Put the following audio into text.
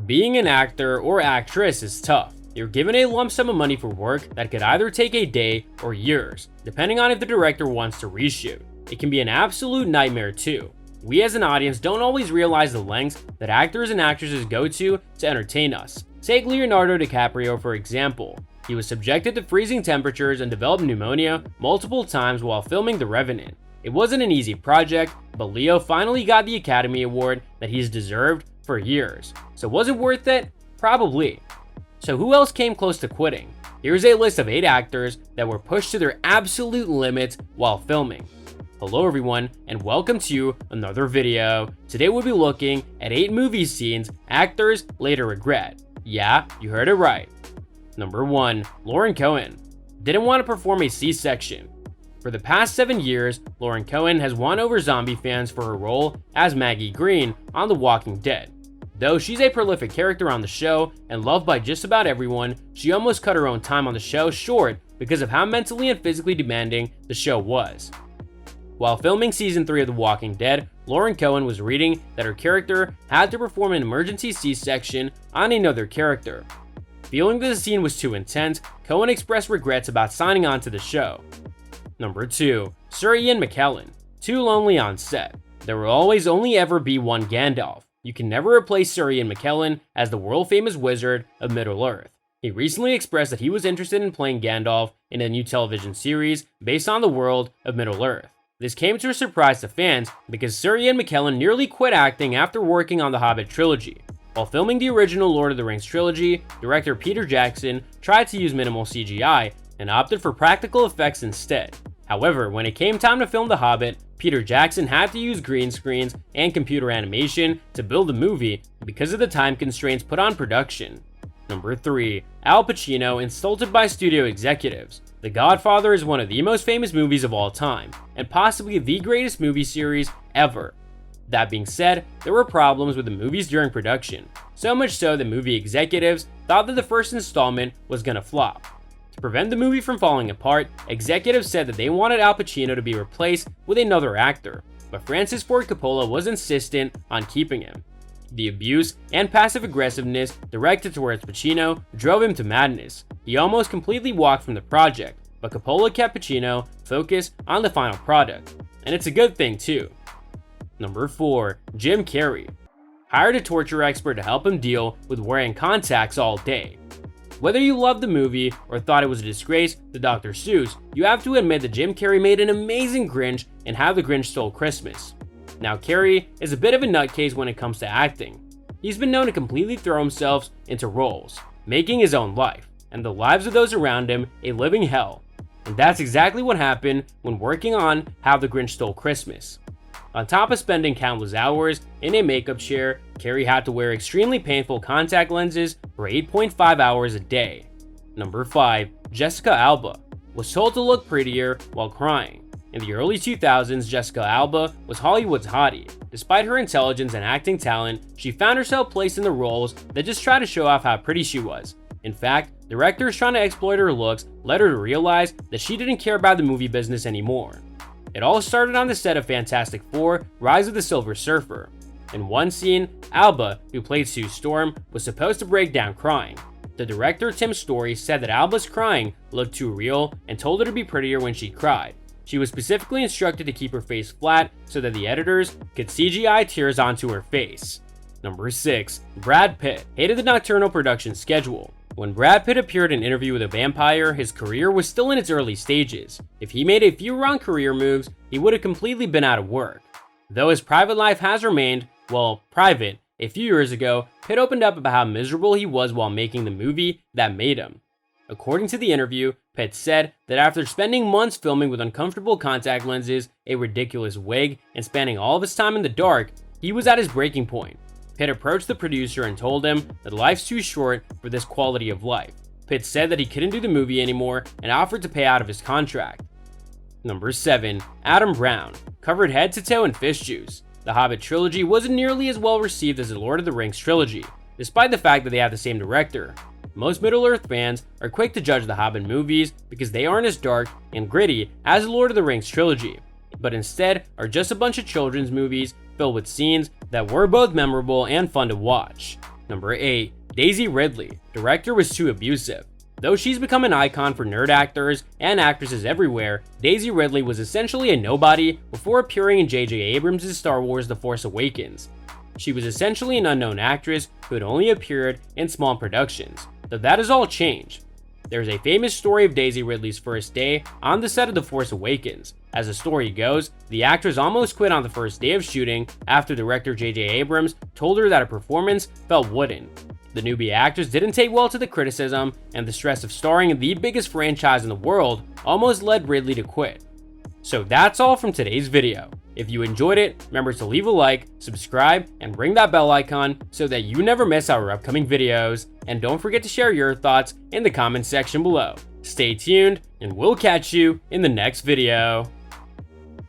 Being an actor or actress is tough. You're given a lump sum of money for work that could either take a day or years, depending on if the director wants to reshoot. It can be an absolute nightmare too. We as an audience don't always realize the lengths that actors and actresses go to entertain us. Take Leonardo DiCaprio for example. He was subjected to freezing temperatures and developed pneumonia multiple times while filming The Revenant. It wasn't an easy project, but Leo finally got the Academy Award that he's deserved for years. So was it worth it? Probably. So who else came close to quitting? Here's a list of 8 actors that were pushed to their absolute limits while filming. Hello everyone, and welcome to another video. Today we'll be looking at 8 movie scenes actors later regret. Yeah, you heard it right. Number 1. Lauren Cohan. Didn't want to perform a C-section. For the past 7 years, Lauren Cohan has won over zombie fans for her role as Maggie Greene on The Walking Dead. Though she's a prolific character on the show and loved by just about everyone, she almost cut her own time on the show short because of how mentally and physically demanding the show was. While filming season 3 of The Walking Dead, Lauren Cohan was reading that her character had to perform an emergency C-section on another character. Feeling that the scene was too intense, Cohan expressed regrets about signing on to the show. Number 2. Sir Ian McKellen. Too lonely on set. There will always only ever be one Gandalf. You can never replace Sir Ian McKellen as the world-famous wizard of Middle-earth. He recently expressed that he was interested in playing Gandalf in a new television series based on the world of Middle-earth. This came to a surprise to fans because Sir Ian McKellen nearly quit acting after working on the Hobbit trilogy. While filming the original Lord of the Rings trilogy, director Peter Jackson tried to use minimal CGI and opted for practical effects instead. However, when it came time to film The Hobbit, Peter Jackson had to use green screens and computer animation to build the movie because of the time constraints put on production. Number 3. Al Pacino insulted by studio executives. The Godfather is one of the most famous movies of all time, and possibly the greatest movie series ever. That being said, there were problems with the movies during production, so much so that movie executives thought that the first installment was gonna flop. To prevent the movie from falling apart, executives said that they wanted Al Pacino to be replaced with another actor, but Francis Ford Coppola was insistent on keeping him. The abuse and passive aggressiveness directed towards Pacino drove him to madness. He almost completely walked from the project, but Coppola kept Pacino focused on the final product, and it's a good thing too. Number 4. Jim Carrey. Hired a torture expert to help him deal with wearing contacts all day. Whether you loved the movie or thought it was a disgrace to Dr. Seuss, you have to admit that Jim Carrey made an amazing Grinch in How the Grinch Stole Christmas. Now Carrey is a bit of a nutcase when it comes to acting. He's been known to completely throw himself into roles, making his own life, and the lives of those around him a living hell. And that's exactly what happened when working on How the Grinch Stole Christmas. On top of spending countless hours in a makeup chair, Carrey had to wear extremely painful contact lenses for 8.5 hours a day. Number 5. Jessica Alba. Was told to look prettier while crying. In the early 2000s, Jessica Alba was Hollywood's hottie. Despite her intelligence and acting talent, she found herself placed in the roles that just tried to show off how pretty she was. In fact, directors trying to exploit her looks led her to realize that she didn't care about the movie business anymore. It all started on the set of Fantastic Four: Rise of the Silver Surfer. In one scene, Alba, who played Sue Storm, was supposed to break down crying. The director Tim Story said that Alba's crying looked too real and told her to be prettier when she cried. She was specifically instructed to keep her face flat so that the editors could CGI tears onto her face. Number 6. Brad Pitt hated the nocturnal production schedule. When Brad Pitt appeared in Interview with a Vampire, his career was still in its early stages. If he made a few wrong career moves, he would have completely been out of work. Though his private life has remained, well, private, a few years ago, Pitt opened up about how miserable he was while making the movie that made him. According to the interview, Pitt said that after spending months filming with uncomfortable contact lenses, a ridiculous wig, and spending all of his time in the dark, he was at his breaking point. Pitt approached the producer and told him that life's too short for this quality of life. Pitt said that he couldn't do the movie anymore and offered to pay out of his contract. Number 7. Adam Brown. Covered head to toe in fish juice. The Hobbit trilogy wasn't nearly as well received as the Lord of the Rings trilogy, despite the fact that they have the same director. Most Middle-earth fans are quick to judge the Hobbit movies because they aren't as dark and gritty as the Lord of the Rings trilogy, but instead are just a bunch of children's movies filled with scenes that were both memorable and fun to watch. Number 8. Daisy Ridley. Director was too abusive. Though she's become an icon for nerd actors and actresses everywhere, Daisy Ridley was essentially a nobody before appearing in J.J. Abrams' Star Wars The Force Awakens. She was essentially an unknown actress who had only appeared in small productions, though that has all changed. There's a famous story of Daisy Ridley's first day on the set of The Force Awakens. As the story goes, the actress almost quit on the first day of shooting after director J.J. Abrams told her that her performance felt wooden. The newbie actress didn't take well to the criticism, and the stress of starring in the biggest franchise in the world almost led Ridley to quit. So that's all from today's video. If you enjoyed it, remember to leave a like, subscribe, and ring that bell icon so that you never miss our upcoming videos. And don't forget to share your thoughts in the comments section below. Stay tuned, and we'll catch you in the next video.